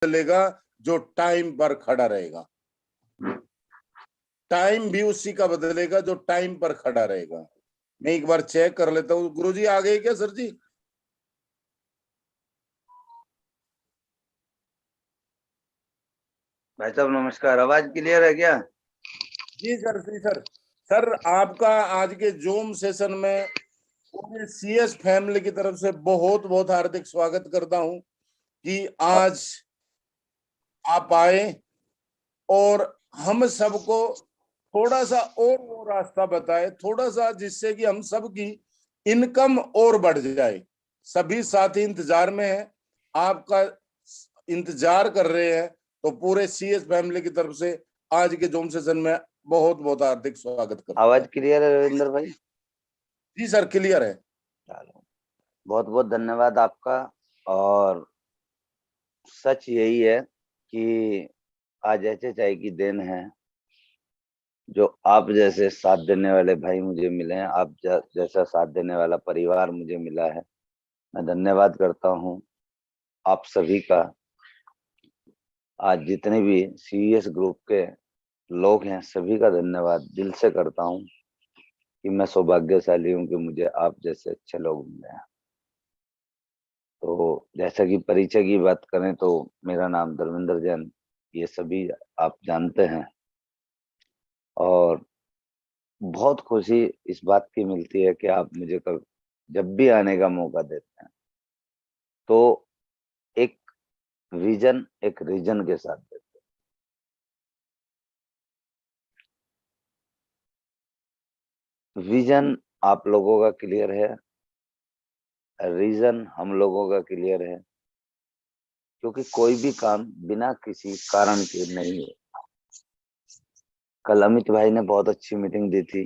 बदलेगा जो टाइम पर खड़ा रहेगा। टाइम भी उसी का बदलेगा जो टाइम पर खड़ा रहेगा। मैं एक बार चेक कर लेता हूँ। गुरुजी आ गए क्या सर जी? भाई साहब नमस्कार, आवाज क्लियर है क्या? जी सर, जी सर। सर आपका आज के जूम सेशन में पूरे सीएस फैमिली की तरफ से बहुत बहुत हार्दिक स्वागत करता हूं कि आज आप आए और हम सबको थोड़ा सा और वो रास्ता बताए, थोड़ा सा, जिससे कि हम सबकी इनकम और बढ़ जाए। सभी साथी इंतजार में हैं, आपका इंतजार कर रहे हैं। तो पूरे सीएस फैमिली की तरफ से आज के जूम सेशन में बहुत बहुत हार्दिक स्वागत करता हूं। आवाज क्लियर है रविंद्र भाई? जी सर, क्लियर है। चलो, बहुत बहुत धन्यवाद आपका। और सच यही है कि आज HHI की देन है, जो आप जैसे साथ देने वाले भाई मुझे मिले हैं, आप जैसा साथ देने वाला परिवार मुझे मिला है। मैं धन्यवाद करता हूँ आप सभी का। आज जितने भी CES ग्रुप के लोग हैं, सभी का धन्यवाद दिल से करता हूँ कि मैं सौभाग्यशाली हूँ कि मुझे आप जैसे अच्छे लोग मिले हैं। तो जैसा कि परिचय की बात करें तो मेरा नाम धर्मेंद्र जैन, ये सभी आप जानते हैं। और बहुत खुशी इस बात की मिलती है कि आप मुझे जब भी आने का मौका देते हैं तो एक विजन, एक रीजन के साथ देते हैं। विजन आप लोगों का क्लियर है, रीजन हम लोगों का क्लियर है, क्योंकि कोई भी काम बिना किसी कारण के नहीं है। कल अमित भाई ने बहुत अच्छी मीटिंग दी थी,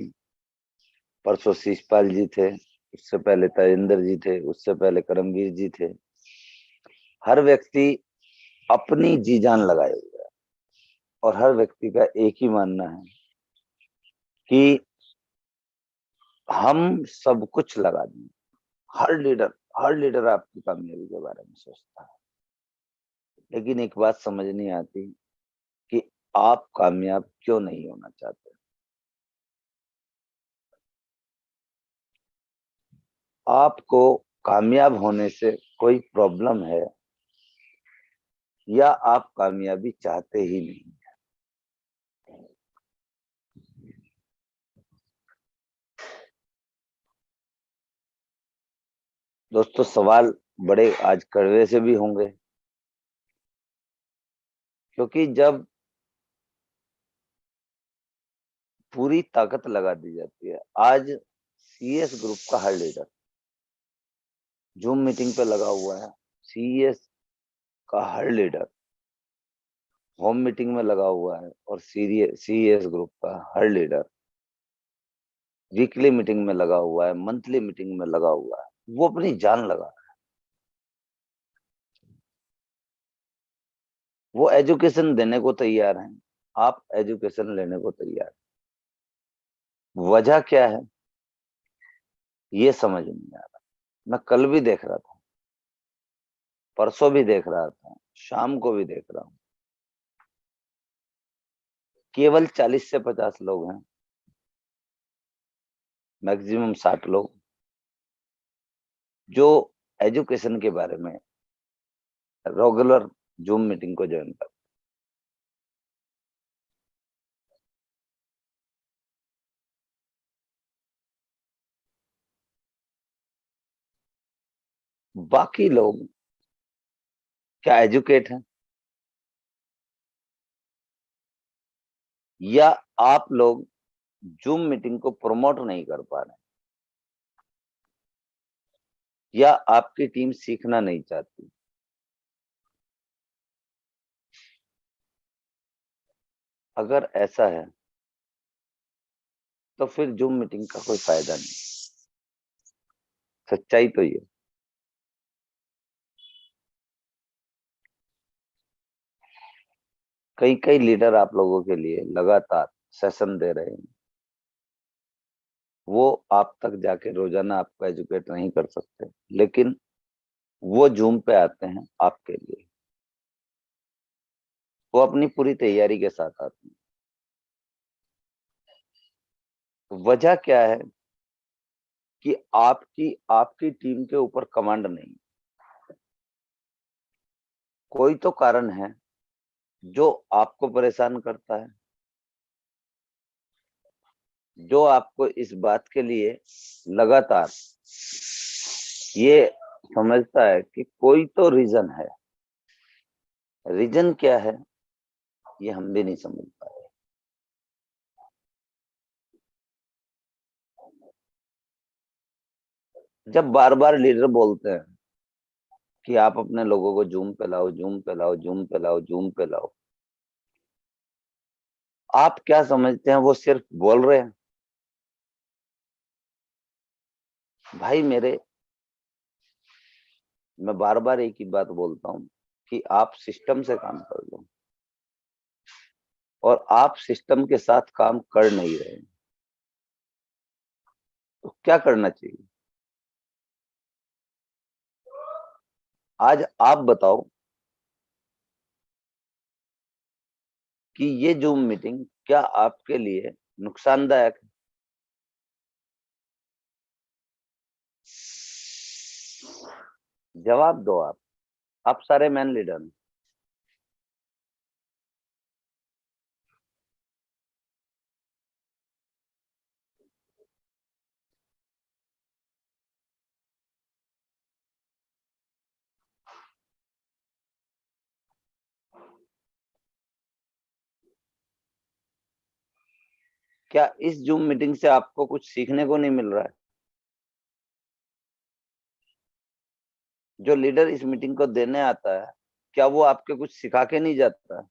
परसों शिषपाल जी थे, उससे पहले तजेंद्र जी थे, उससे पहले करमवीर जी थे। हर व्यक्ति अपनी जी जान लगाए हुए है और हर व्यक्ति का एक ही मानना है कि हम सब कुछ लगा दें। हर लीडर आपकी कामयाबी के बारे में सोचता है, लेकिन एक बात समझ नहीं आती कि आप कामयाब क्यों नहीं होना चाहते। आपको कामयाब होने से कोई प्रॉब्लम है या आप कामयाबी चाहते ही नहीं? दोस्तों, सवाल बड़े आज कड़वे से भी होंगे, क्योंकि जब पूरी ताकत लगा दी जाती है। आज CES ग्रुप का हर लीडर जूम मीटिंग पे लगा हुआ है। CES का हर लीडर होम मीटिंग में लगा हुआ है और CES ग्रुप का हर लीडर वीकली मीटिंग में लगा हुआ है, मंथली मीटिंग में लगा हुआ है। वो अपनी जान लगा रहा है। वो एजुकेशन देने को तैयार हैं, आप एजुकेशन लेने को तैयार हैं। वजह क्या है ये समझ नहीं आ रहा। मैं कल भी देख रहा था, परसों भी देख रहा था, शाम को भी देख रहा हूं। केवल 40 से 50 लोग हैं, मैक्सिमम 60 लोग, जो एजुकेशन के बारे में रेगुलर जूम मीटिंग को ज्वाइन कर। बाकी लोग क्या एजुकेट हैं, या आप लोग जूम मीटिंग को प्रमोट नहीं कर पा रहे, या आपकी टीम सीखना नहीं चाहती? अगर ऐसा है तो फिर जूम मीटिंग का कोई फायदा नहीं। सच्चाई तो ये। कई कई लीडर आप लोगों के लिए लगातार सेशन दे रहे हैं, वो आप तक जाके रोजाना आपको एजुकेट नहीं कर सकते, लेकिन वो जूम पे आते हैं आपके लिए। वो अपनी पूरी तैयारी के साथ आते हैं। वजह क्या है कि आपकी आपकी टीम के ऊपर कमांड नहीं। कोई तो कारण है जो आपको परेशान करता है, जो आपको इस बात के लिए लगातार ये समझता है कि कोई तो रीजन है। रीजन क्या है ये हम भी नहीं समझ पाए। जब बार बार लीडर बोलते हैं कि आप अपने लोगों को जूम पे लाओ, जूम पे लाओ, जूम पे लाओ, जूम पे लाओ, आप क्या समझते हैं वो सिर्फ बोल रहे हैं? भाई मेरे, मैं बार बार एक ही बात बोलता हूं कि आप सिस्टम से काम कर लो, और आप सिस्टम के साथ काम कर नहीं रहे हैं। तो क्या करना चाहिए? आज आप बताओ कि ये जूम मीटिंग क्या आपके लिए नुकसानदायक है? जवाब दो। आप सारे मैन लीडर हैं। क्या इस जूम मीटिंग से आपको कुछ सीखने को नहीं मिल रहा है? जो लीडर इस मीटिंग को देने आता है, क्या वो आपके कुछ सिखा के नहीं जाता है?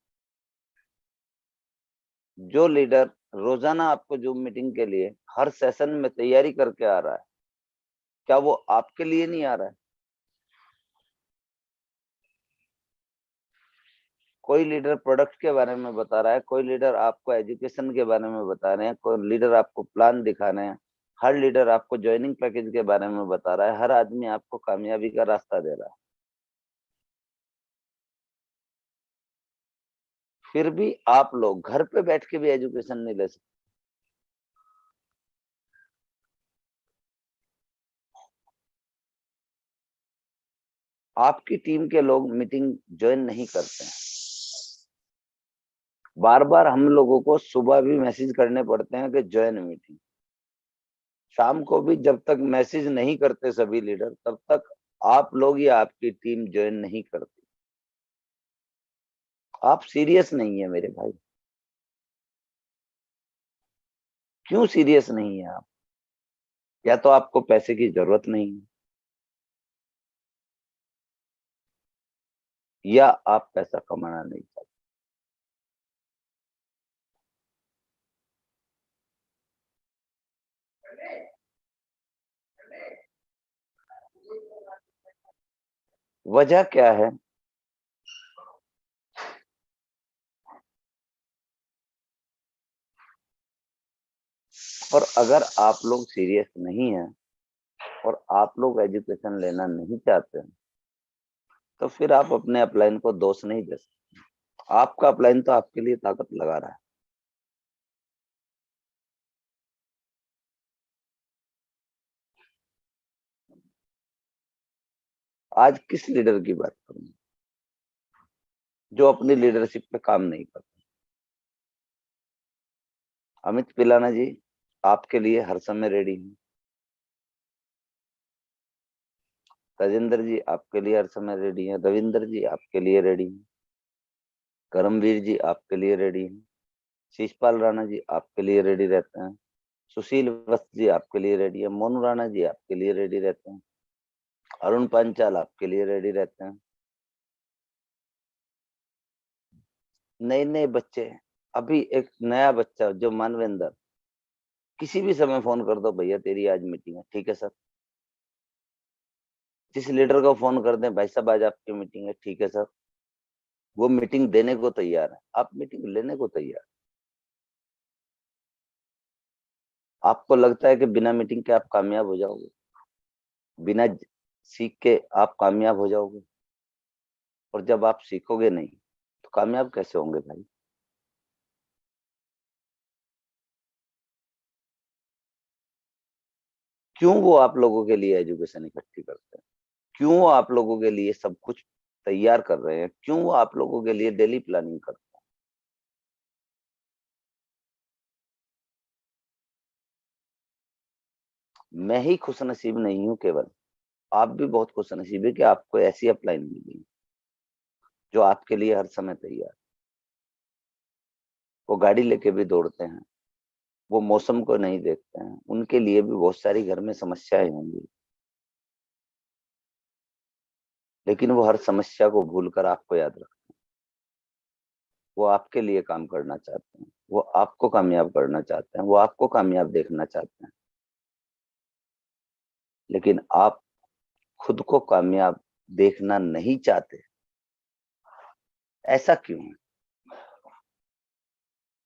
जो लीडर रोजाना आपको जूम मीटिंग के लिए हर सेशन में तैयारी करके आ रहा है, क्या वो आपके लिए नहीं आ रहा है? कोई लीडर प्रोडक्ट के बारे में बता रहा है, कोई लीडर आपको एजुकेशन के बारे में बता रहे हैं, कोई लीडर आपको प्लान दिखा रहे हैं, हर लीडर आपको ज्वाइनिंग पैकेज के बारे में बता रहा है, हर आदमी आपको कामयाबी का रास्ता दे रहा है। फिर भी आप लोग घर पे बैठ के भी एजुकेशन नहीं ले सकते। आपकी टीम के लोग मीटिंग ज्वाइन नहीं करते हैं। बार बार हम लोगों को सुबह भी मैसेज करने पड़ते हैं कि ज्वाइन मीटिंग। शाम को भी जब तक मैसेज नहीं करते सभी लीडर, तब तक आप लोग या आपकी टीम ज्वाइन नहीं करती। आप सीरियस नहीं है मेरे भाई। क्यों सीरियस नहीं है आप? या तो आपको पैसे की जरूरत नहीं है, या आप पैसा कमाना नहीं चाहते। वजह क्या है? और अगर आप लोग सीरियस नहीं है और आप लोग एजुकेशन लेना नहीं चाहते हैं, तो फिर आप अपने अपलाइन को दोष नहीं दे सकते। आपका अपलाइन तो आपके लिए ताकत लगा रहा है। आज किस लीडर की बात करूं जो अपनी लीडरशिप पे काम नहीं करता? अमित पिलाना जी आपके लिए हर समय रेडी हैं। राजेंद्र जी आपके लिए हर समय रेडी हैं। रविंद्र जी आपके लिए रेडी हैं। करमवीर जी आपके लिए रेडी हैं। शीशपाल राणा जी आपके लिए रेडी रहते हैं। सुशील वस्त जी आपके लिए रेडी है। मोनू राणा जी आपके लिए रेडी रहते हैं। अरुण पांचाल आपके लिए रेडी रहते हैं। नए नए बच्चे, अभी एक नया बच्चा जो मानवेंद्र, किसी भी समय फोन कर दो, भैया तेरी आज मीटिंग है, ठीक है सर। जिस लीडर को फोन कर दें, भाई साहब आज आपकी मीटिंग है, ठीक है सर, वो मीटिंग देने को तैयार है। आप मीटिंग लेने को तैयार। आपको लगता है कि बिना मीटिंग के आप कामयाब हो जाओगे, बिना सीख के आप कामयाब हो जाओगे? और जब आप सीखोगे नहीं तो कामयाब कैसे होंगे भाई? क्यों वो आप लोगों के लिए एजुकेशन इकट्ठी करते हैं? क्यों वो आप लोगों के लिए सब कुछ तैयार कर रहे हैं? क्यों वो आप लोगों के लिए डेली प्लानिंग करते हैं? मैं ही खुशनसीब नहीं हूं केवल, आप भी बहुत खुशनसीब है कि आपको ऐसी अपलाइन मिली जो आपके लिए हर समय तैयार। वो गाड़ी लेके भी दौड़ते हैं, वो मौसम को नहीं देखते हैं, उनके लिए भी बहुत सारी घर में समस्याएं होंगी, लेकिन वो हर समस्या को भूलकर आपको याद रखते हैं। वो आपके लिए काम करना चाहते हैं, वो आपको कामयाब करना चाहते हैं, वो आपको कामयाब देखना चाहते हैं। लेकिन आप खुद को कामयाब देखना नहीं चाहते, ऐसा क्यों है?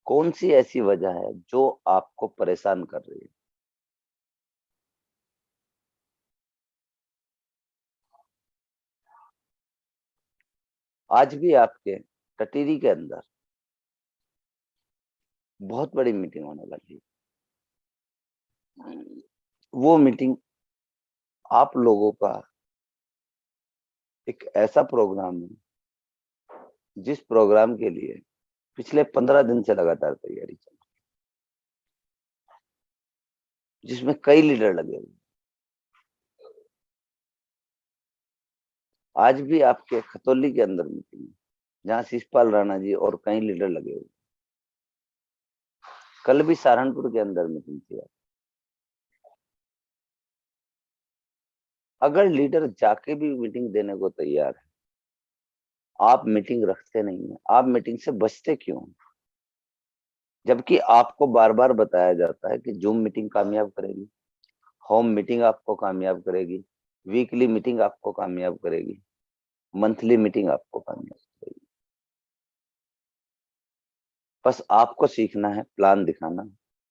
कौन सी ऐसी वजह है जो आपको परेशान कर रही है? आज भी आपके टटीरी के अंदर बहुत बड़ी मीटिंग होने वाली है। वो मीटिंग आप लोगों का एक ऐसा प्रोग्राम है जिस प्रोग्राम के लिए पिछले 15 दिन से लगातार तैयारी चल रही है, जिसमें कई लीडर लगे हुए। आज भी आपके खतौली के अंदर मीटिंग है जहां शिषपाल राणा जी और कई लीडर लगे हुए। कल भी सहारनपुर के अंदर मीटिंग थी। अगर लीडर जाके भी मीटिंग देने को तैयार है, आप मीटिंग रखते नहीं है, आप मीटिंग से बचते क्यों? जबकि आपको बार बार बताया जाता है कि जूम मीटिंग कामयाब करेगी, होम मीटिंग आपको कामयाब करेगी, वीकली मीटिंग आपको कामयाब करेगी, मंथली मीटिंग आपको कामयाब करेगी। बस आपको सीखना है प्लान दिखाना,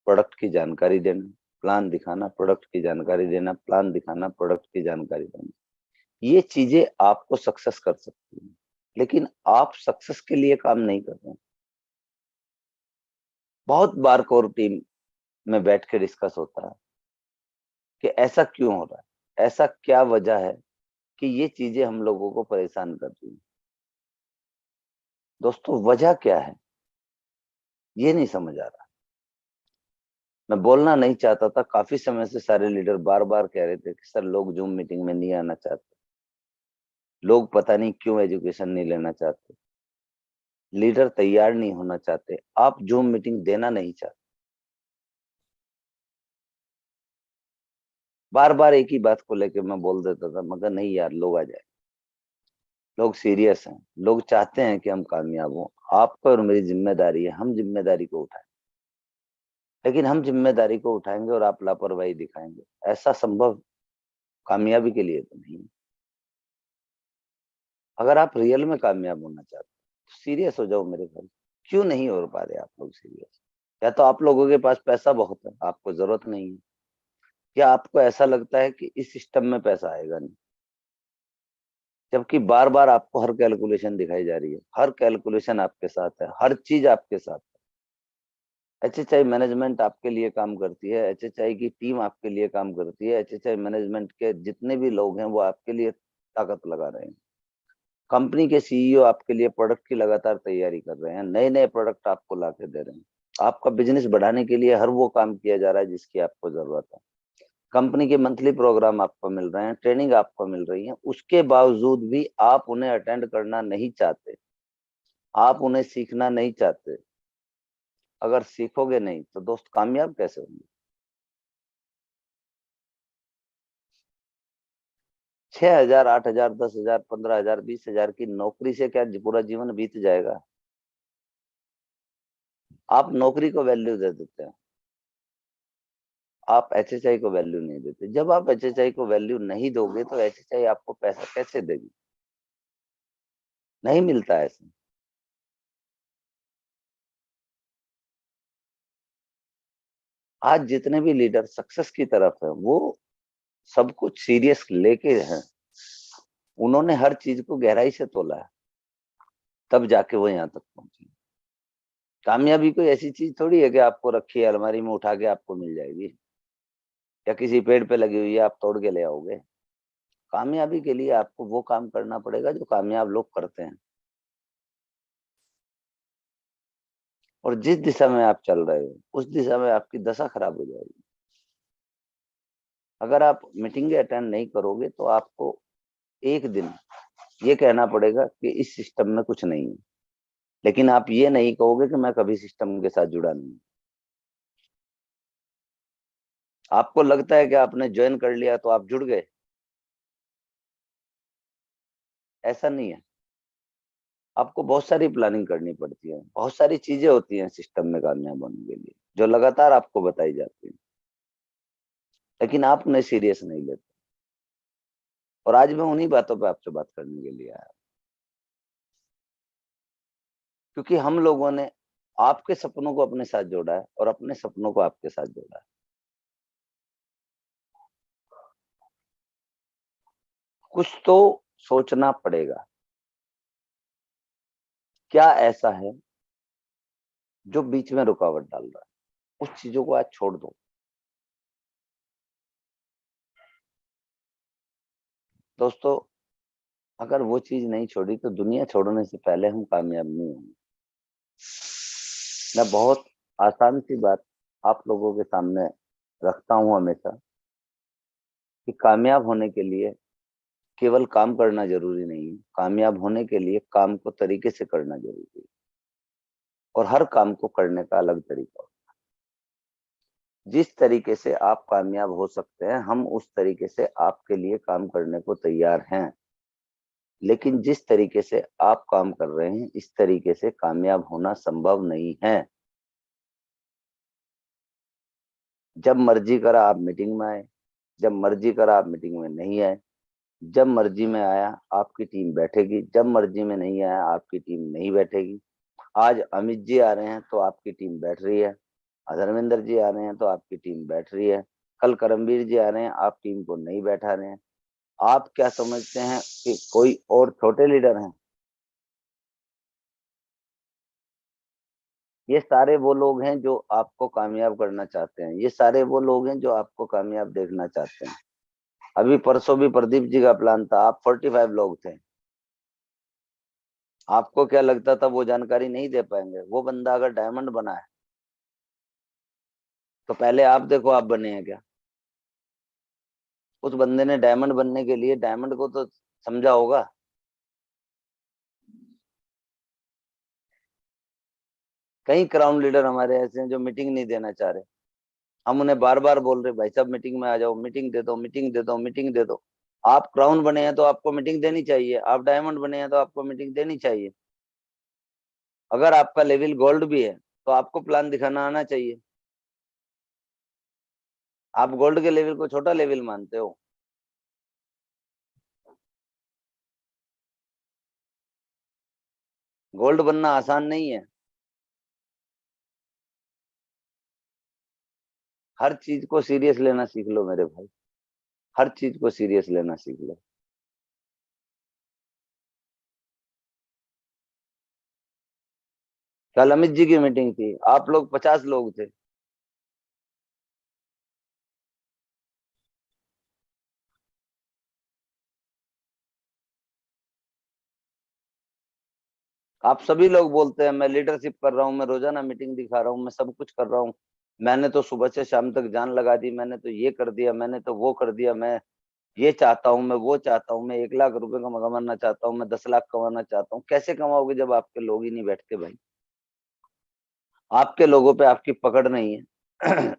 प्रोडक्ट की जानकारी देना, प्लान दिखाना, प्रोडक्ट की जानकारी देना, प्लान दिखाना, प्रोडक्ट की जानकारी देना। ये चीजें आपको सक्सेस कर सकती हैं, लेकिन आप सक्सेस के लिए काम नहीं कर रहे हैं। बहुत बार कोर टीम में बैठ के डिस्कस होता है कि ऐसा क्यों हो रहा है, ऐसा क्या वजह है कि ये चीजें हम लोगों को परेशान कर रही हैं। दोस्तों, वजह क्या है ये नहीं समझ आ रहा। मैं बोलना नहीं चाहता था, काफी समय से सारे लीडर बार बार कह रहे थे कि सर लोग जूम मीटिंग में नहीं आना चाहते, लोग पता नहीं क्यों एजुकेशन नहीं लेना चाहते, लीडर तैयार नहीं होना चाहते, आप जूम मीटिंग देना नहीं चाहते। बार बार एक ही बात को लेके मैं बोल देता था, मगर नहीं यार, लोग आ जाए, लोग सीरियस हैं, लोग चाहते हैं कि हम कामयाब हों। आपको और मेरी जिम्मेदारी है, हम जिम्मेदारी को उठाएं। लेकिन हम जिम्मेदारी को उठाएंगे और आप लापरवाही दिखाएंगे, ऐसा संभव कामयाबी के लिए तो नहीं। अगर आप रियल में कामयाब होना चाहते हैं तो सीरियस हो जाओ मेरे भाई। क्यों नहीं हो पा रहे आप लोग सीरियस? या तो आप लोगों के पास पैसा बहुत है, आपको जरूरत नहीं है, या आपको ऐसा लगता है कि इस सिस्टम में पैसा आएगा नहीं। जबकि बार बार आपको हर कैलकुलेशन दिखाई जा रही है, हर कैलकुलेशन आपके साथ है, हर चीज आपके साथ है। एचएचआई मैनेजमेंट आपके लिए काम करती है, एचएचआई की टीम आपके लिए काम करती है, एचएचआई मैनेजमेंट के जितने भी लोग हैं वो आपके लिए ताकत लगा रहे हैं। कंपनी के सीईओ आपके लिए प्रोडक्ट की लगातार तैयारी कर रहे हैं, नए नए प्रोडक्ट आपको ला के दे रहे हैं। आपका बिजनेस बढ़ाने के लिए हर वो काम किया जा रहा है जिसकी आपको जरूरत है। कंपनी के मंथली प्रोग्राम आपको मिल रहे हैं, ट्रेनिंग आपको मिल रही है, उसके बावजूद भी आप उन्हें अटेंड करना नहीं चाहते, आप उन्हें सीखना नहीं चाहते। अगर सीखोगे नहीं तो दोस्त कामयाब कैसे होंगे? 6,000, 8,000, 10,000, 15,000, 20,000 की नौकरी से क्या पूरा जीवन बीत जाएगा? आप नौकरी को वैल्यू दे देते हैं, आप एचएचआई को वैल्यू नहीं देते। जब आप एचएचआई को वैल्यू नहीं दोगे तो एचएचआई आपको पैसा कैसे देगी? नहीं मिलता है ऐसे। आज जितने भी लीडर सक्सेस की तरफ है वो सब कुछ सीरियस लेके हैं, उन्होंने हर चीज को गहराई से तोला है। तब जाके वो यहाँ तक पहुंची। कामयाबी कोई ऐसी चीज थोड़ी है कि आपको रखी है अलमारी में उठा के आपको मिल जाएगी, या किसी पेड़ पे लगी हुई है आप तोड़ के ले आओगे। कामयाबी के लिए आपको वो काम करना पड़ेगा जो कामयाब लोग करते हैं। और जिस दिशा में आप चल रहे हो उस दिशा में आपकी दशा खराब हो जाएगी। अगर आप मीटिंग अटेंड नहीं करोगे तो आपको एक दिन ये कहना पड़ेगा कि इस सिस्टम में कुछ नहीं है, लेकिन आप ये नहीं कहोगे कि मैं कभी सिस्टम के साथ जुड़ा नहीं। आपको लगता है कि आपने ज्वाइन कर लिया तो आप जुड़ गए, ऐसा नहीं है। आपको बहुत सारी प्लानिंग करनी पड़ती है, बहुत सारी चीजें होती हैं सिस्टम में कामयाब होने के लिए जो लगातार आपको बताई जाती है, लेकिन आप उन्हें सीरियस नहीं लेते। और आज मैं उन्हीं बातों पे आपसे बात करने के लिए आया, क्योंकि हम लोगों ने आपके सपनों को अपने साथ जोड़ा है और अपने सपनों को आपके साथ जोड़ा है। कुछ तो सोचना पड़ेगा, क्या ऐसा है जो बीच में रुकावट डाल रहा है। उस चीजों को आज छोड़ दो। दोस्तों, अगर वो चीज नहीं छोड़ी तो दुनिया छोड़ने से पहले हम कामयाब नहीं होंगे। मैं बहुत आसान सी बात आप लोगों के सामने रखता हूं हमेशा, कि कामयाब होने के लिए केवल काम करना जरूरी नहीं है, कामयाब होने के लिए काम को तरीके से करना जरूरी है। और हर काम को करने का अलग तरीका होता है। जिस तरीके से आप कामयाब हो सकते हैं हम उस तरीके से आपके लिए काम करने को तैयार हैं, लेकिन जिस तरीके से आप काम कर रहे हैं इस तरीके से कामयाब होना संभव नहीं है। जब मर्जी करा आप मीटिंग में आए, जब मर्जी करा आप मीटिंग में नहीं आए, जब मर्जी में आया आपकी टीम बैठेगी, जब मर्जी में नहीं आया आपकी टीम नहीं बैठेगी। आज अमित जी आ रहे हैं तो आपकी टीम बैठ रही है, धर्मेंद्र जी आ रहे हैं तो आपकी टीम बैठ रही है, कल करमवीर जी आ रहे हैं आप टीम को नहीं बैठा रहे हैं। आप क्या समझते हैं कि कोई और छोटे लीडर हैं? ये सारे वो लोग हैं जो आपको कामयाब करना चाहते हैं, ये सारे वो लोग हैं जो आपको कामयाब देखना चाहते हैं। अभी परसों भी प्रदीप जी का प्लान था, आप 45 लोग थे। आपको क्या लगता था वो जानकारी नहीं दे पाएंगे? वो बंदा अगर डायमंड बना है तो पहले आप देखो आप बने हैं क्या। उस बंदे ने डायमंड बनने के लिए डायमंड को तो समझा होगा। कई क्राउन लीडर हमारे ऐसे हैं जो मीटिंग नहीं देना चाह रहे। हम उन्हें बार बार बोल रहे भाई साहब मीटिंग में आ जाओ, मीटिंग दे दो, मीटिंग दे दो, मीटिंग दे दो। आप क्राउन बने हैं तो आपको मीटिंग देनी चाहिए, आप डायमंड बने हैं तो आपको मीटिंग देनी चाहिए। अगर आपका लेवल गोल्ड भी है तो आपको प्लान दिखाना आना चाहिए। आप गोल्ड के लेवल को छोटा लेवल मानते हो। गोल्ड बनना आसान नहीं है। हर चीज को सीरियस लेना सीख लो मेरे भाई, हर चीज को सीरियस लेना सीख लो। कल अमित जी की मीटिंग थी, आप लोग 50 लोग थे। आप सभी लोग बोलते हैं मैं लीडरशिप कर रहा हूँ, मैं रोजाना मीटिंग दिखा रहा हूँ, मैं सब कुछ कर रहा हूँ, मैंने तो सुबह से शाम तक जान लगा दी, मैंने तो ये कर दिया, मैंने तो वो कर दिया, मैं ये चाहता हूँ, मैं वो चाहता हूँ, मैं 1 लाख रुपए कमाना चाहता हूँ, मैं 10 लाख कमाना चाहता हूँ। कैसे कमाओगे जब आपके लोग ही नहीं बैठते भाई? आपके लोगों पे आपकी पकड़ नहीं है।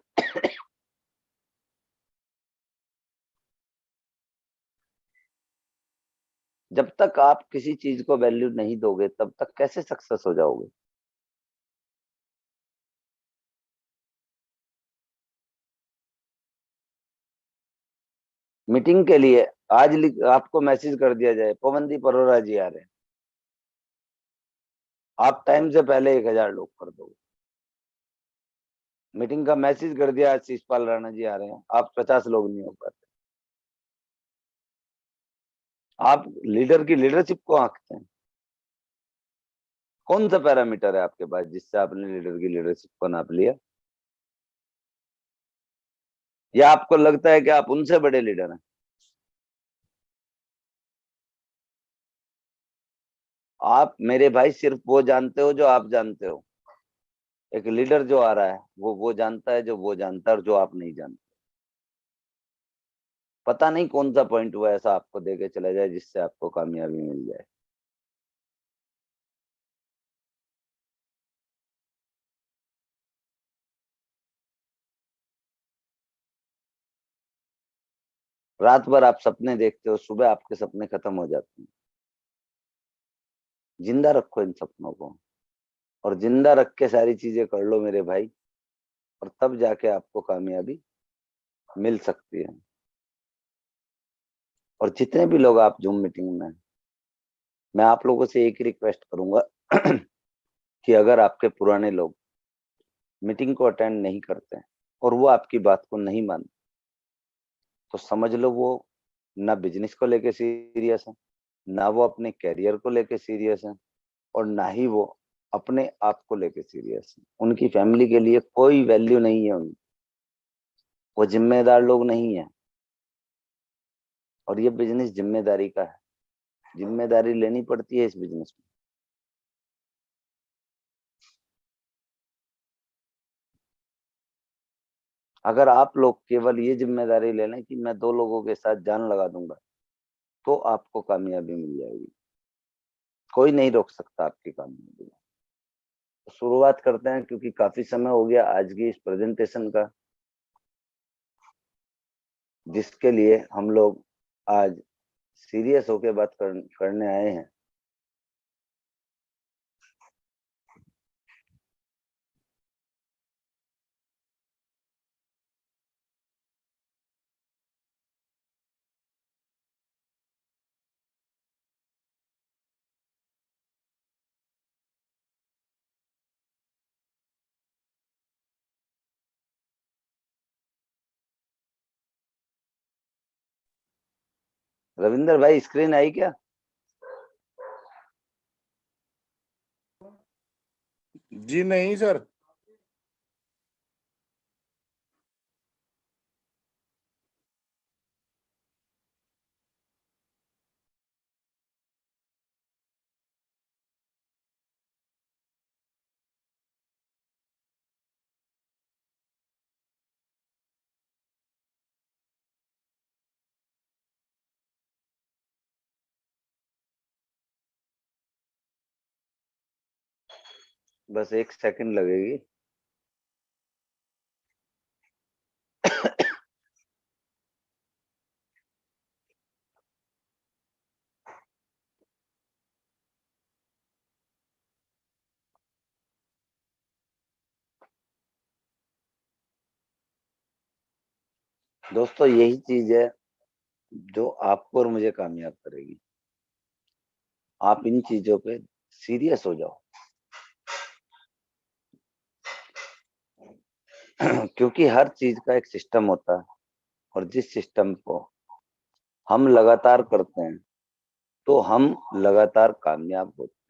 जब तक आप किसी चीज को वैल्यू नहीं दोगे तब तक कैसे सक्सेस हो जाओगे? मीटिंग के लिए आज आपको मैसेज कर दिया जाए पवनदीप अरोड़ा जी आ रहे हैं, आप टाइम से पहले 1000 लोग कर दो। मीटिंग का मैसेज कर दिया आज शिषपाल राणा जी आ रहे हैं, आप 50 लोग नहीं हो पाते। आप लीडर की लीडरशिप को आंकते हैं। कौन सा पैरामीटर है आपके पास जिससे आपने लीडर की लीडरशिप को नाप लिया? या आपको लगता है कि आप उनसे बड़े लीडर हैं? आप मेरे भाई सिर्फ वो जानते हो जो आप जानते हो। एक लीडर जो आ रहा है वो जानता है जो वो जानता है और जो आप नहीं जानते। पता नहीं कौन सा पॉइंट वो ऐसा आपको देके चला जाए जिससे आपको कामयाबी मिल जाए। रात भर आप सपने देखते हो, सुबह आपके सपने खत्म हो जाते हैं। जिंदा रखो इन सपनों को और जिंदा रख के सारी चीजें कर लो मेरे भाई, और तब जाके आपको कामयाबी मिल सकती है। और जितने भी लोग आप जूम मीटिंग में हैं, मैं आप लोगों से एक ही रिक्वेस्ट करूंगा कि अगर आपके पुराने लोग मीटिंग को अटेंड नहीं करते हैं और वो आपकी बात को नहीं मानते, तो समझ लो वो ना बिजनेस को लेके सीरियस है, ना वो अपने कैरियर को लेके सीरियस है, और ना ही वो अपने आप को लेके सीरियस है। उनकी फैमिली के लिए कोई वैल्यू नहीं है उनकी, वो जिम्मेदार लोग नहीं है। और ये बिजनेस जिम्मेदारी का है, जिम्मेदारी लेनी पड़ती है इस बिजनेस में। अगर आप लोग केवल ये जिम्मेदारी ले लें कि मैं 2 लोगों के साथ जान लगा दूंगा, तो आपको कामयाबी मिल जाएगी। कोई नहीं रोक सकता आपकी कामयाबी। तो शुरुआत करते हैं, क्योंकि काफी समय हो गया आज की इस प्रेजेंटेशन का, जिसके लिए हम लोग आज सीरियस होके बात करने आए हैं। रविंदर भाई, स्क्रीन आई क्या? जी नहीं सर। बस 1 सेकंड लगेगी। दोस्तों, यही चीज है जो आपको और मुझे कामयाब करेगी। आप इन चीजों पे सीरियस हो जाओ। क्योंकि हर चीज का एक सिस्टम होता है, और जिस सिस्टम को हम लगातार करते हैं तो हम लगातार कामयाब होते हैं।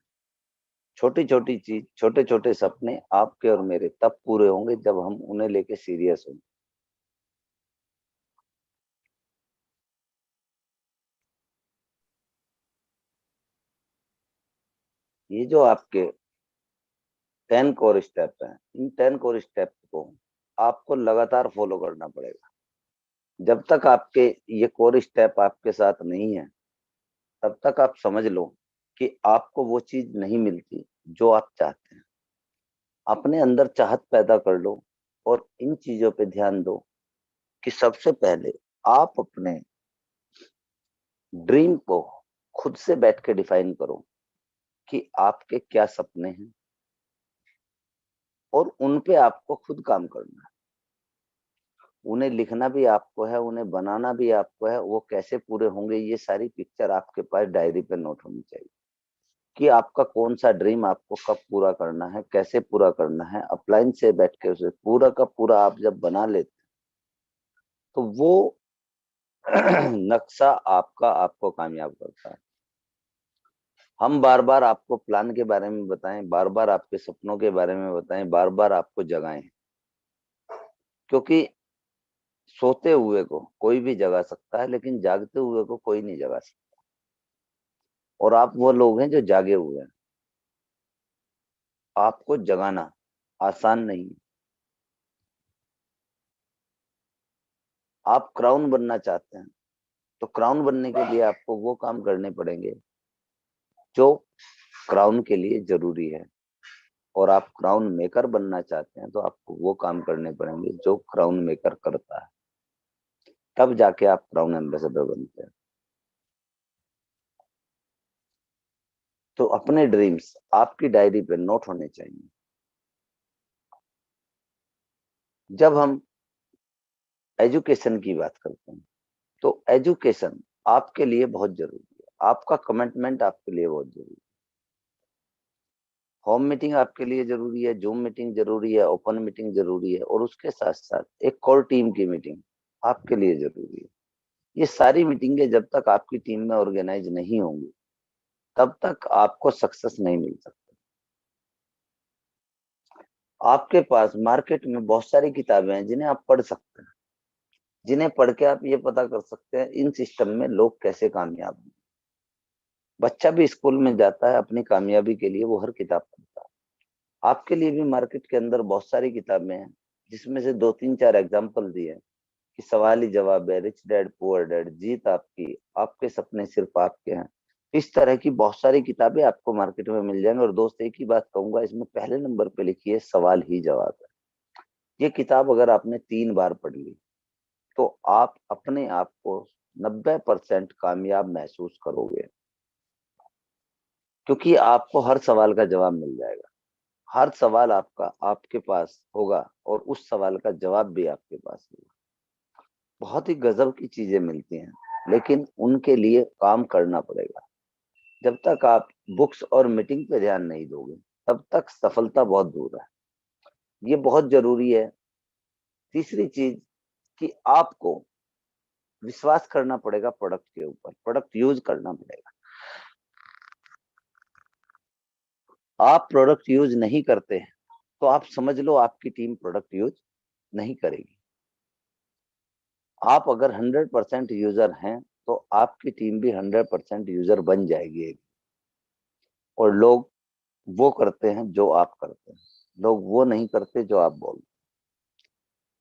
छोटी छोटी चीज, छोटे छोटे सपने आपके और मेरे तब पूरे होंगे जब हम उन्हें लेके सीरियस होंगे। ये जो आपके 10 कोर स्टेप हैं, इन 10 कोर स्टेप को आपको लगातार फॉलो करना पड़ेगा। जब तक आपके ये कोर स्टेप आपके साथ नहीं है, तब तक आप समझ लो कि आपको वो चीज नहीं मिलती जो आप चाहते हैं। अपने अंदर चाहत पैदा कर लो और इन चीजों पे ध्यान दो कि सबसे पहले आप अपने ड्रीम को खुद से बैठ के डिफाइन करो कि आपके क्या सपने हैं, और उन पे आपको खुद काम करना है। उन्हें लिखना भी आपको है, उन्हें बनाना भी आपको है। वो कैसे पूरे होंगे, ये सारी पिक्चर आपके पास डायरी पे नोट होनी चाहिए कि आपका कौन सा ड्रीम आपको कब पूरा करना है, कैसे पूरा करना है। अपलाइन से बैठ के उसे पूरा का पूरा आप जब बना लेते, तो वो नक्शा आपका आपको कामयाब करता है। हम बार बार आपको प्लान के बारे में बताएं, बार बार आपके सपनों के बारे में बताएं, बार बार आपको जगाएं, क्योंकि सोते हुए को कोई भी जगा सकता है, लेकिन जागते हुए को कोई नहीं जगा सकता। और आप वो लोग हैं जो जागे हुए हैं। आपको जगाना आसान नहीं है। आप क्राउन बनना चाहते हैं, तो क्राउन बनने के लिए आपको वो काम करने पड़ेंगे जो क्राउन के लिए जरूरी है। और आप क्राउन मेकर बनना चाहते हैं, तो आपको वो काम करने पड़ेंगे जो क्राउन मेकर करता है। तब जाके आप क्राउन एम्बेसडर बनते हैं। तो अपने ड्रीम्स आपकी डायरी पे नोट होने चाहिए। जब हम एजुकेशन की बात करते हैं, तो एजुकेशन आपके लिए बहुत जरूरी है। आपका कमिटमेंट आपके लिए बहुत जरूरी है। होम मीटिंग आपके लिए जरूरी है, जूम मीटिंग जरूरी है, ओपन मीटिंग जरूरी है, और उसके साथ साथ एक कोर टीम की मीटिंग आपके लिए जरूरी है। ये सारी मीटिंगें जब तक आपकी टीम में ऑर्गेनाइज नहीं होंगी, तब तक आपको सक्सेस नहीं मिल सकता। आपके पास मार्केट में बहुत सारी किताबें हैं जिन्हें आप पढ़ सकते हैं, जिन्हें पढ़ के आप ये पता कर सकते हैं इन सिस्टम में लोग कैसे कामयाब हैं। बच्चा भी स्कूल में जाता है अपनी कामयाबी के लिए, वो हर किताब पढ़ता है। आपके लिए भी मार्केट के अंदर बहुत सारी किताबें हैं, जिसमें से 2 3 4 एग्जाम्पल दिए हैं कि सवाल ही जवाब है, रिच डैड पुअर डैड, जीत आपकी, आपके सपने सिर्फ आपके हैं। इस तरह की बहुत सारी किताबें आपको मार्केट में मिल जाएंगी। और दोस्त एक ही बात कहूंगा, इसमें पहले नंबर पे लिखी है सवाल ही जवाब है। ये किताब अगर आपने 3 बार पढ़ ली, तो आप अपने आप को 90% कामयाब महसूस करोगे, क्योंकि आपको हर सवाल का जवाब मिल जाएगा। हर सवाल आपका आपके पास होगा, और उस सवाल का जवाब भी आपके पास होगा। बहुत ही गजब की चीजें मिलती हैं, लेकिन उनके लिए काम करना पड़ेगा। जब तक आप बुक्स और मीटिंग पे ध्यान नहीं दोगे, तब तक सफलता बहुत दूर है। ये बहुत जरूरी है। तीसरी चीज कि आपको विश्वास करना पड़ेगा प्रोडक्ट के ऊपर, प्रोडक्ट यूज करना पड़ेगा। आप प्रोडक्ट यूज नहीं करते हैं, तो आप समझ लो आपकी टीम प्रोडक्ट यूज नहीं करेगी। आप अगर 100% यूजर हैं, तो आपकी टीम भी 100% यूजर बन जाएगी। और लोग वो करते हैं जो आप करते हैं, लोग वो नहीं करते जो आप बोलते हैं।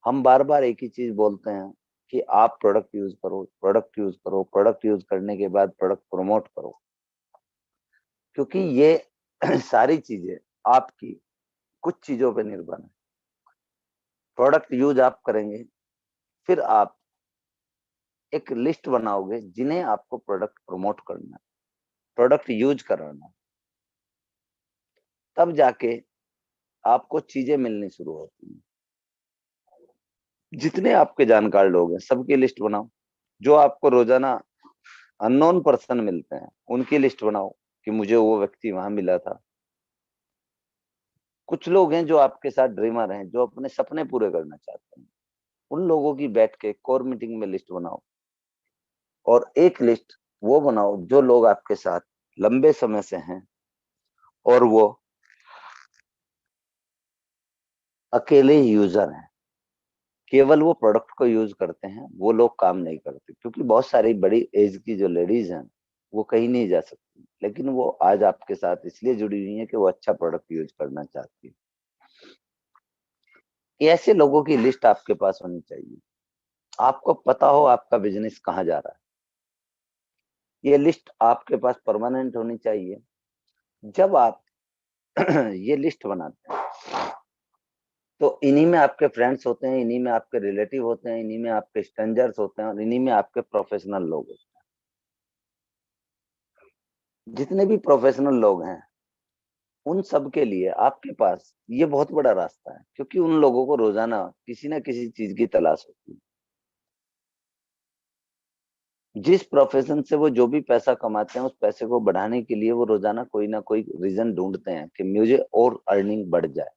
हम बार बार एक ही चीज बोलते हैं कि आप प्रोडक्ट यूज करो, प्रोडक्ट यूज करो, प्रोडक्ट यूज करने के बाद प्रोडक्ट प्रमोट करो, क्योंकि ये सारी चीजें आपकी कुछ चीजों पे निर्भर है। प्रोडक्ट यूज आप करेंगे, फिर आप एक लिस्ट बनाओगे जिन्हें आपको प्रोडक्ट प्रमोट करना है, प्रोडक्ट यूज कराना है। तब जाके आपको चीजें मिलनी शुरू होती हैं। जितने आपके जानकार लोग हैं, सबकी लिस्ट बनाओ। जो आपको रोजाना अननोन पर्सन मिलते हैं, उनकी लिस्ट बनाओ कि मुझे वो व्यक्ति वहां मिला था। कुछ लोग हैं जो आपके साथ ड्रीमर हैं, जो अपने सपने पूरे करना चाहते हैं। उन लोगों की बैठ के कोर मीटिंग में लिस्ट बनाओ। और एक लिस्ट वो बनाओ जो लोग आपके साथ लंबे समय से हैं, और वो अकेले यूजर हैं, केवल वो प्रोडक्ट को यूज करते हैं, वो लोग काम नहीं करते। क्योंकि बहुत सारी बड़ी एज की जो लेडीज हैं, वो कहीं नहीं जा सकती, लेकिन वो आज आपके साथ इसलिए जुड़ी हुई है कि वो अच्छा प्रोडक्ट यूज करना चाहती है। ऐसे लोगों की लिस्ट आपके पास होनी चाहिए। आपको पता हो आपका बिजनेस कहाँ जा रहा है। ये लिस्ट आपके पास परमानेंट होनी चाहिए। जब आप ये लिस्ट बनाते हैं, तो इन्हीं में आपके फ्रेंड्स होते हैं, इन्हीं में आपके रिलेटिव होते हैं, इन्हीं में आपके स्ट्रेंजर्स होते हैं, और इन्हीं में आपके प्रोफेशनल लोग होते हैं। जितने भी प्रोफेशनल लोग हैं, उन सब के लिए आपके पास ये बहुत बड़ा रास्ता है, क्योंकि उन लोगों को रोजाना किसी ना किसी चीज की तलाश होती है। जिस प्रोफेशन से वो जो भी पैसा कमाते हैं, उस पैसे को बढ़ाने के लिए वो रोजाना कोई ना कोई रीजन ढूंढते हैं कि मुझे और अर्निंग बढ़ जाए।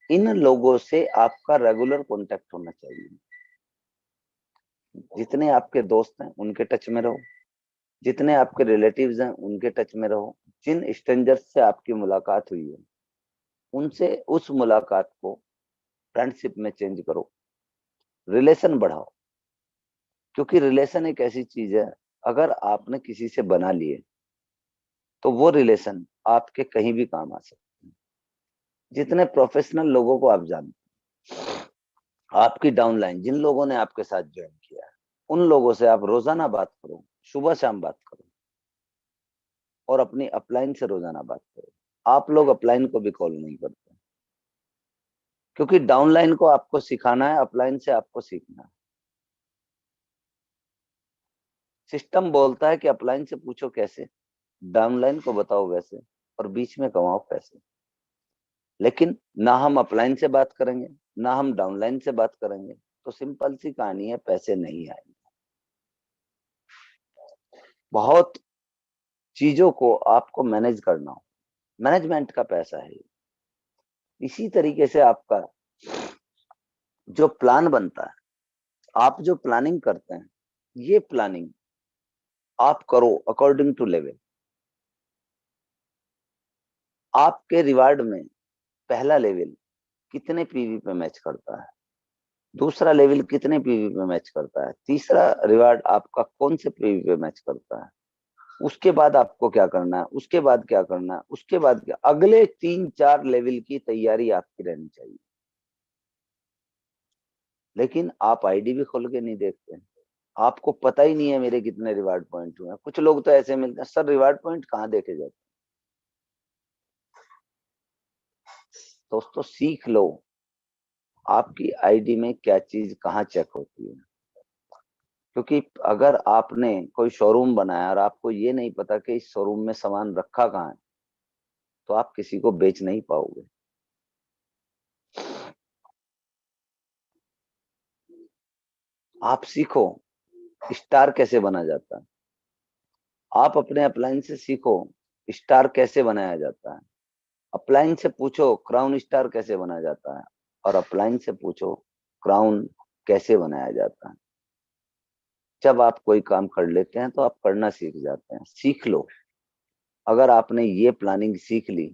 इन लोगों से आपका रेगुलर कांटेक्ट होना चाहिए। जितने आपके दोस्त हैं, उनके टच में रहो। जितने आपके रिलेटिव्स हैं उनके टच में रहो। जिन स्ट्रेंजर्स से आपकी मुलाकात हुई है उनसे उस मुलाकात को फ्रेंडशिप में चेंज करो, रिलेशन बढ़ाओ। क्योंकि रिलेशन एक ऐसी चीज है, अगर आपने किसी से बना लिए तो वो रिलेशन आपके कहीं भी काम आ सकते हैं। जितने प्रोफेशनल लोगों को आप जानते हैं, आपकी डाउनलाइन जिन लोगों ने आपके साथ ज्वाइन किया है, उन लोगों से आप रोजाना बात करो, सुबह शाम बात करो, और अपनी अपलाइन से रोजाना बात करो। आप लोग अपलाइन को भी कॉल नहीं करते, क्योंकि डाउनलाइन को आपको सिखाना है, अपलाइन से आपको सीखना है। सिस्टम बोलता है कि अपलाइन से पूछो कैसे, डाउनलाइन को बताओ वैसे, और बीच में कमाओ पैसे। लेकिन ना हम अपलाइन से बात करेंगे ना हम डाउनलाइन से बात करेंगे, तो सिंपल सी कहानी है, पैसे नहीं आएंगे। बहुत चीजों को आपको मैनेज करना हो, मैनेजमेंट का पैसा है। इसी तरीके से आपका जो प्लान बनता है, आप जो प्लानिंग करते हैं, ये प्लानिंग आप करो अकॉर्डिंग टू लेवल। आपके रिवार्ड में पहला लेवल कितने पीवी पे मैच करता है, दूसरा लेवल कितने पीवी पे मैच करता है, तीसरा रिवार्ड आपका कौन से पीवी पे मैच करता है, उसके बाद आपको क्या करना है, उसके बाद क्या करना है, उसके बाद क्या, अगले 3-4 लेवल की तैयारी आपकी रहनी चाहिए। लेकिन आप आईडी भी खोल के नहीं देखते हैं, आपको पता ही नहीं है मेरे कितने रिवार्ड पॉइंट हुए हैं। कुछ लोग तो ऐसे मिलते हैं, सर रिवार्ड पॉइंट कहाँ देखे जाते हैं। दोस्तों सीख लो आपकी आईडी में क्या चीज कहाँ चेक होती है। क्योंकि अगर आपने कोई शोरूम बनाया और आपको ये नहीं पता कि इस शोरूम में सामान रखा कहाँ है, तो आप किसी को बेच नहीं पाओगे। आप सीखो स्टार कैसे बना जाता है, आप अपने अपलाइन से सीखो स्टार कैसे बनाया जाता है। अपलाइन से पूछो क्राउन स्टार कैसे बनाया जाता है, और अपलाइन से पूछो क्राउन कैसे बनाया जाता है। जब आप कोई काम कर लेते हैं तो आप करना सीख जाते हैं। सीख लो, अगर आपने ये प्लानिंग सीख ली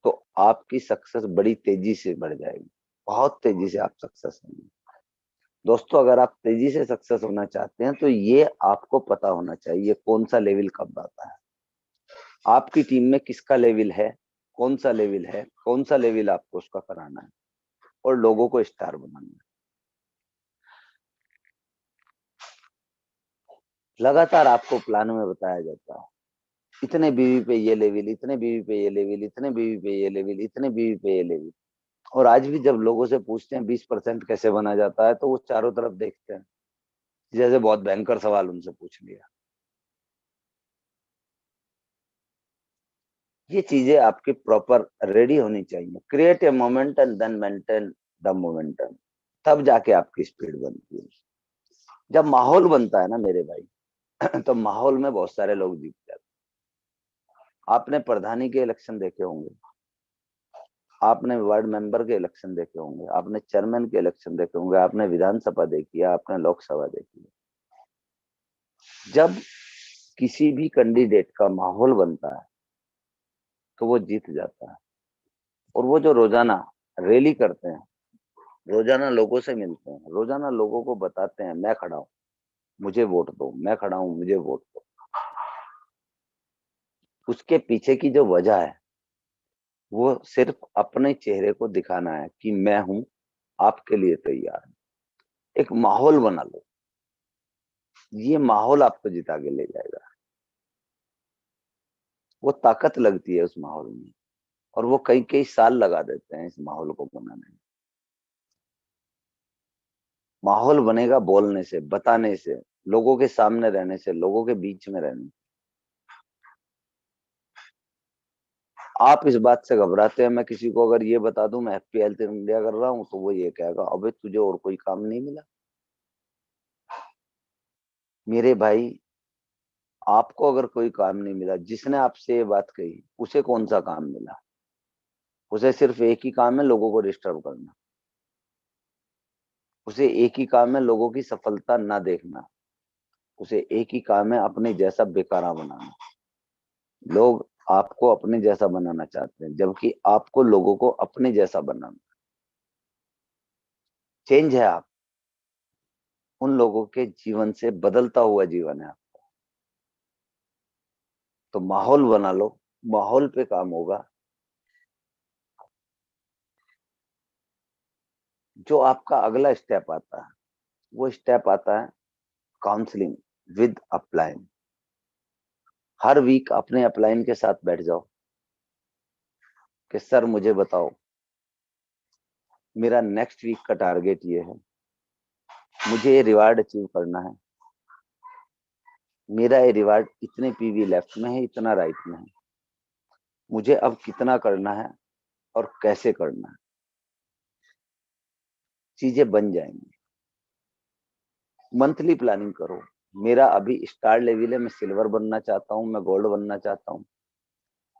तो आपकी सक्सेस बड़ी तेजी से बढ़ जाएगी, बहुत तेजी से आप सक्सेस होंगे। दोस्तों अगर आप तेजी से सक्सेस होना चाहते हैं तो ये आपको पता होना चाहिए कौन सा लेवल कब आता है, आपकी टीम में किसका लेवल है, कौन सा लेवल है, कौन सा लेवल आपको उसका कराना है, और लोगों को स्टार बनाना है। लगातार आपको प्लान में बताया जाता है, इतने बीवी पे ये लेवल, इतने बीवी पे ये लेवल, इतने बीवी पे ये लेवल, इतने बीवी पे ये लेवल। और आज भी जब लोगों से पूछते हैं 20% कैसे बना जाता है, तो वो चारों तरफ देखते हैं जैसे बहुत भयंकर सवाल उनसे पूछ लिया। ये चीजें आपकी प्रॉपर रेडी होनी चाहिए। Create a moment and then maintain the momentum, तब जाके आपकी स्पीड बनती है। जब माहौल बनता है ना मेरे भाई तो माहौल में बहुत सारे लोग जीत जाते हैं। आपने प्रधानी के इलेक्शन देखे होंगे, आपने वार्ड मेंबर के इलेक्शन देखे होंगे, आपने चेयरमैन के इलेक्शन देखे होंगे, आपने विधानसभा देखी है, आपने लोकसभा देखी है। जब किसी भी कैंडिडेट का माहौल बनता है तो वो जीत जाता है। और वो जो रोजाना रैली करते हैं, रोजाना लोगों से मिलते हैं, रोजाना लोगों को बताते हैं मैं खड़ा हूं मुझे वोट दो, मैं खड़ा हूं मुझे वोट दो, उसके पीछे की जो वजह है वो सिर्फ अपने चेहरे को दिखाना है कि मैं हूं, आपके लिए तैयार हूं। एक माहौल बना लो, ये माहौल आपको जिता के ले जाएगा। वो ताकत लगती है उस माहौल में, और वो कई कई साल लगा देते हैं इस माहौल को बनाने में। माहौल बनेगा बोलने से, बताने से, लोगों के सामने रहने से, लोगों के बीच में रहने से। आप इस बात से घबराते हैं, मैं किसी को अगर ये बता दूं मैं हैप्पी हेल्थ इंडिया कर रहा हूं, तो वो ये कहेगा अबे तुझे और कोई काम नहीं मिला। मेरे भाई आपको अगर कोई काम नहीं मिला, जिसने आपसे ये बात कही उसे कौन सा काम मिला। उसे सिर्फ एक ही काम है, लोगों को डिस्टर्ब करना। उसे एक ही काम है, लोगों की सफलता ना देखना। उसे एक ही काम है, अपने जैसा बेकारा बनाना। लोग आपको अपने जैसा बनाना चाहते हैं, जबकि आपको लोगों को अपने जैसा बनाना। चेंज है आप, उन लोगों के जीवन से बदलता हुआ जीवन है। तो माहौल बना लो, माहौल पे काम होगा। जो आपका अगला स्टेप आता है, वो स्टेप आता है काउंसलिंग विद अपलाइन। हर वीक अपने अपलाइन के साथ बैठ जाओ कि सर मुझे बताओ, मेरा नेक्स्ट वीक का टारगेट ये है, मुझे ये रिवार्ड अचीव करना है, मेरा ये रिवार्ड इतने पीवी लेफ्ट में है, इतना राइट में है, मुझे अब कितना करना है और कैसे करना है। चीजें बन जाएंगी। मंथली प्लानिंग करो। मेरा अभी स्टार लेवल है, मैं सिल्वर बनना चाहता हूँ, मैं गोल्ड बनना चाहता हूँ,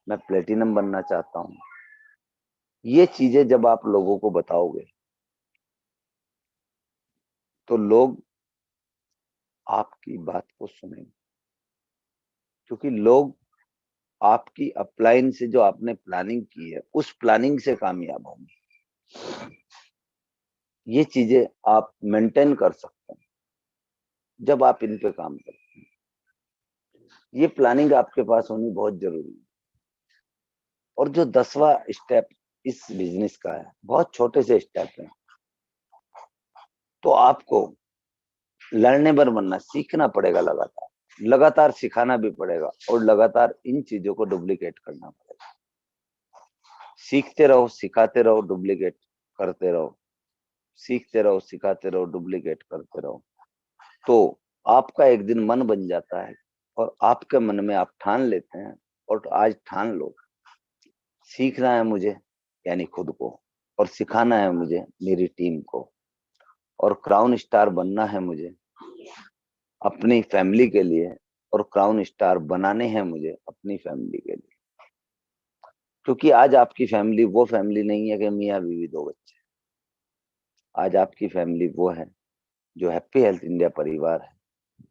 मैं प्लेटिनम बनना चाहता हूँ। ये चीजें जब आप लोगों को बताओगे तो लोग आपकी बात को सुनेंगे, क्योंकि लोग आपकी अपलाइन से जो आपने प्लानिंग की है उस प्लानिंग से कामयाब होंगे। ये चीजें आप मेंटेन कर सकते हैं जब आप इन पे काम करते हैं। ये प्लानिंग आपके पास होनी बहुत जरूरी है। और जो 10वां स्टेप इस बिजनेस का है, बहुत छोटे से स्टेप है। तो आपको लर्नेबल बनना, सीखना पड़ेगा, लगातार लगातार सिखाना भी पड़ेगा, और लगातार इन चीजों को डुप्लीकेट करना पड़ेगा। सीखते रहो, सिखाते रहो, डुप्लीकेट करते रहो, सीखते रहो, सिखाते रहो, डुप्लीकेट करते रहो। तो आपका एक दिन मन बन जाता है, और आपके मन में आप ठान लेते हैं, और आज ठान लो, सीखना है मुझे यानी खुद को, और सिखाना है मुझे मेरी टीम को, और क्राउन स्टार बनना है मुझे अपनी फैमिली के लिए, और क्राउन स्टार बनाने हैं मुझे अपनी फैमिली के लिए। क्योंकि आज आपकी फैमिली वो फैमिली नहीं है कि मियाँ बीवी दो बच्चे। आज आपकी फैमिली वो है जो हैप्पी हेल्थ इंडिया परिवार है।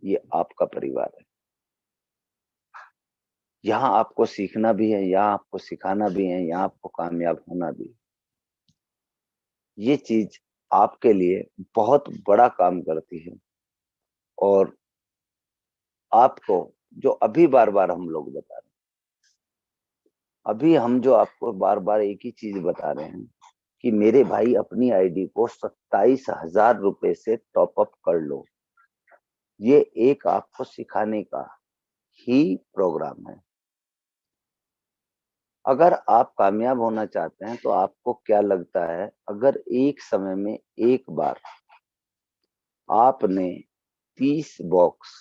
ये आपका परिवार है। यहाँ आपको सीखना भी है, यहाँ आपको सिखाना भी है, यहाँ आपको कामयाब होना भी है। ये चीज आपके लिए बहुत बड़ा काम करती है। और आपको जो अभी बार बार हम लोग बता रहे हैं, अभी हम जो आपको बार बार एक ही चीज बता रहे हैं कि मेरे भाई अपनी आईडी को 27,000 रुपए से टॉपअप कर लो, ये एक आपको सिखाने का ही प्रोग्राम है। अगर आप कामयाब होना चाहते हैं तो आपको क्या लगता है, अगर एक समय में एक बार आपने 30 बॉक्स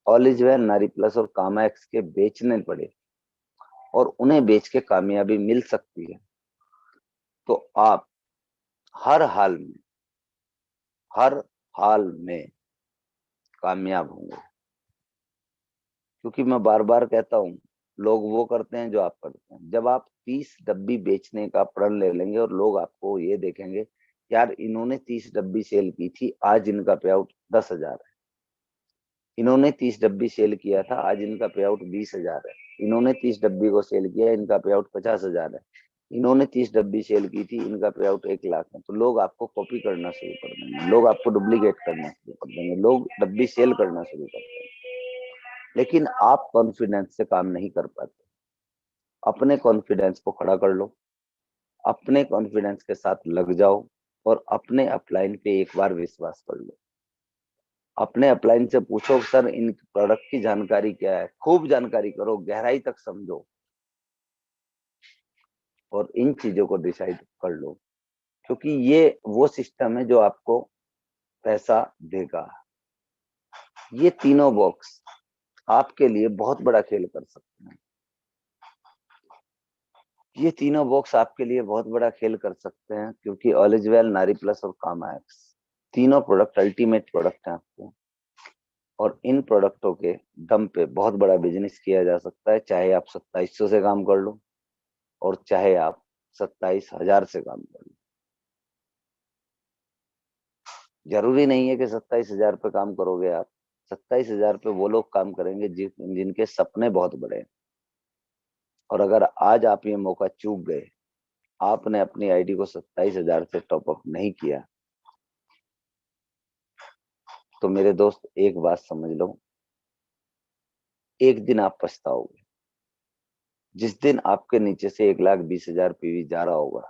ऑल इज वेल, नारी प्लस और कामा एक्स के बेचने पड़े, और उन्हें बेच के कामयाबी मिल सकती है, तो आप हर हाल में, हर हाल में कामयाब होंगे। क्योंकि मैं बार बार कहता हूँ, लोग वो करते हैं जो आप करते हैं। जब आप 30 डब्बी बेचने का प्रण ले लेंगे, और लोग आपको ये देखेंगे, यार इन्होंने 30 डब्बी सेल की थी, आज इनका पे आउट 10,000 है। इन्होंने 30 डब्बी सेल किया था, आज इनका पे आउट 20,000 है। इन्होंने 30 डब्बी को सेल किया, इनका पे आउट 50,000 है। इन्होंने 30 डब्बी सेल की थी, इनका पे आउट 1,00,000 है। तो लोग आपको कॉपी करना शुरू कर देंगे, लोग आपको डुप्लीकेट करना शुरू कर देंगे, लोग डब्बी सेल करना शुरू कर देंगे। लेकिन आप कॉन्फिडेंस से काम नहीं कर पाते। अपने कॉन्फिडेंस को खड़ा कर लो, अपने कॉन्फिडेंस के साथ लग जाओ, और अपने अपलाइन पे एक बार विश्वास कर लो। अपने अपलाइन से पूछो, सर इन प्रोडक्ट की जानकारी क्या है। खूब जानकारी करो, गहराई तक समझो, और इन चीजों को डिसाइड कर लो। क्योंकि ये वो सिस्टम है जो आपको पैसा देगा। ये तीनों बॉक्स आपके लिए बहुत बड़ा खेल कर सकते हैं। ये तीनों बॉक्स आपके लिए बहुत बड़ा खेल कर सकते हैं, क्योंकि ऑल इज वेल, नारी प्लस और कामा एक्स तीनों प्रोडक्ट अल्टीमेट प्रोडक्ट हैं आपके। और इन प्रोडक्टों के दम पे बहुत बड़ा बिजनेस किया जा सकता है, चाहे आप 2700 से काम कर लो, और चाहे आप 27,000 से काम कर लो। जरूरी नहीं है कि 27,000 पे काम करोगे आप, 27,000 पे वो लोग काम करेंगे जिनके सपने बहुत बड़े हैं। और अगर आज आप ये मौका चूक गए, आपने अपनी आईडी को 27,000 से टॉपअप नहीं किया, तो मेरे दोस्त एक बात समझ लो, एक दिन आप पछताओगे। जिस दिन आपके नीचे से 1,20,000 पीवी जा रहा होगा,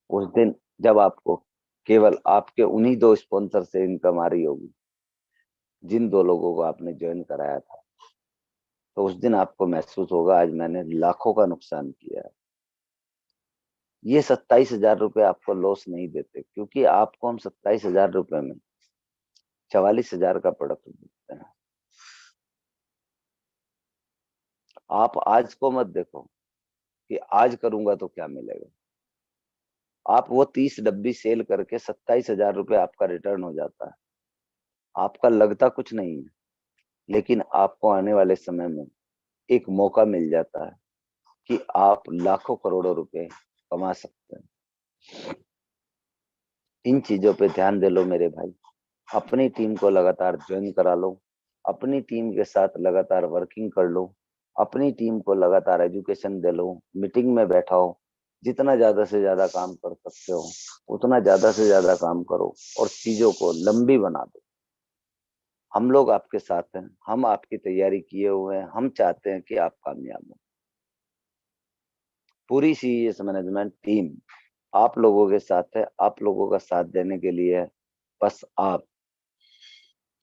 उस दिन जब आपको केवल आपके उन्हीं 2 स्पॉन्सर से इनकम आ रही होगी, जिन 2 लोगों को आपने ज्वाइन कराया था, तो उस दिन आपको महसूस होगा आज मैंने लाखों का नुकसान किया है। ये 27,000 रुपए आपको लॉस नहीं देते, क्योंकि आपको हम 27,000 रुपए में 44,000 का प्रोडक्ट देते हैं। आप आज को मत देखो कि आज करूंगा तो क्या मिलेगा। आप वो 30 डब्बी सेल करके 27,000 रुपए आपका रिटर्न हो जाता है। आपका लगता कुछ नहीं है, लेकिन आपको आने वाले समय में एक मौका मिल जाता है कि आप लाखों करोड़ों रुपए कमा सकते हैं। इन चीजों पे ध्यान दे लो मेरे भाई। अपनी टीम को लगातार ज्वाइन करा लो, अपनी टीम के साथ लगातार वर्किंग कर लो, अपनी टीम को लगातार एजुकेशन दे लो, मीटिंग में बैठाओ। जितना ज्यादा से ज्यादा काम कर सकते हो उतना ज्यादा से ज्यादा काम करो और चीजों को लंबी बना दो। हम लोग आपके साथ हैं, हम आपकी तैयारी किए हुए हैं, हम चाहते हैं कि आप कामयाब हो। पूरी सीईएस मैनेजमेंट टीम आप लोगों के साथ है, आप लोगों का साथ देने के लिए है। बस आप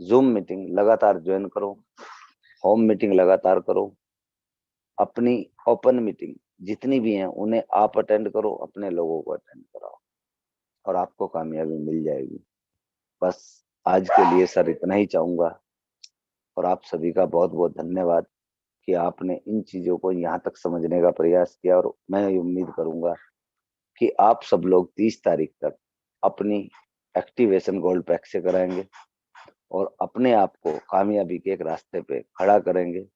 जूम मीटिंग लगातार ज्वाइन करो, होम मीटिंग लगातार करो, अपनी ओपन मीटिंग जितनी भी हैं उन्हें आप अटेंड करो, अपने लोगों को अटेंड कराओ और आपको कामयाबी मिल जाएगी। बस आज के लिए सर इतना ही चाहूंगा और आप सभी का बहुत बहुत धन्यवाद कि आपने इन चीजों को यहाँ तक समझने का प्रयास किया। और मैं उम्मीद करूंगा कि आप सब लोग 30 तारीख तक अपनी एक्टिवेशन गोल्ड पैक से कराएंगे और अपने आप को कामयाबी के एक रास्ते पे खड़ा करेंगे।